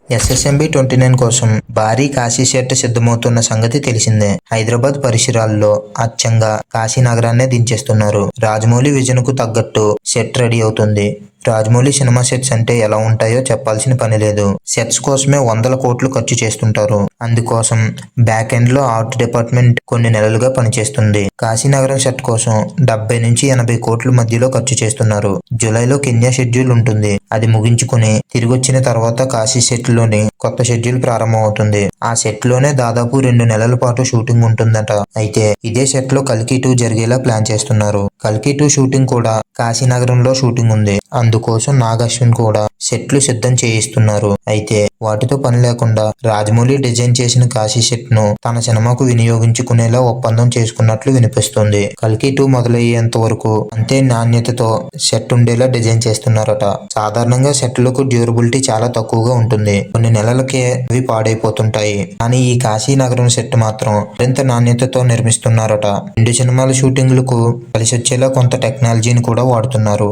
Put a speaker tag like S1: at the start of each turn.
S1: SSMB 29 కోసం భారీ Kashi set సిద్ధమవుతున్న సంగతి తెలిసిందే. హైదరాబాద్ పరిసరాల్లో అచ్చంగా కాశీ నగరాన్నే దించేస్తున్నారు. రాజమౌళి విజన్ కు తగ్గట్టు సెట్ రెడీ అవుతుంది. రాజమౌళి సినిమా సెట్స్ అంటే ఎలా ఉంటాయో చెప్పాల్సిన పని లేదు. సెట్స్ కోసమే వందల కోట్లు ఖర్చు చేస్తుంటారు. అందుకోసం బ్యాక్ ఎండ్ లో ఆర్ట్ డిపార్ట్మెంట్ కొన్ని నెలలుగా పనిచేస్తుంది. కాశీనగరం సెట్ కోసం 70 నుంచి 80 కోట్ల మధ్యలో ఖర్చు చేస్తున్నారు. జూలైలో కెన్యా షెడ్యూల్ ఉంటుంది. అది ముగించుకుని తిరిగి వచ్చిన తర్వాత కాశీ సెట్ లోని కొత్త షెడ్యూల్ ప్రారంభం అవుతుంది. ఆ సెట్ లోనే దాదాపు 2 నెలల పాటు షూటింగ్ ఉంటుందట. అయితే ఇదే సెట్ లో కల్కి 2 జరిగేలా ప్లాన్ చేస్తున్నారు. కల్కి 2 షూటింగ్ కూడా కాశీనగరంలో షూటింగ్ ఉంది. అందుకోసం నాగ్ అశ్విన్ కూడా సెట్లు సిద్ధం చేయిస్తున్నారు. అయితే వాటితో పని లేకుండా రాజమౌళి డిజైన్ చేసిన కాశీ సెట్ ను తన సినిమాకు వినియోగించుకునేలా ఒప్పందం చేసుకున్నట్లు వినిపిస్తుంది. కల్కి 2 మొదలయ్యేంత వరకు అంతే నాణ్యతతో సెట్ ఉండేలా డిజైన్ చేస్తున్నారట. సాధారణంగా సెట్లకు డ్యూరబిలిటీ చాలా తక్కువగా ఉంటుంది. కొన్ని నెలలకే అవి పాడైపోతుంటాయి. కానీ ఈ కాశీ నగరం సెట్ మాత్రం మరింత నాణ్యతతో నిర్మిస్తున్నారట. 2 సినిమాల షూటింగ్లకు కలిసొచ్చేలా కొంత టెక్నాలజీని కూడా వాడుతున్నారు.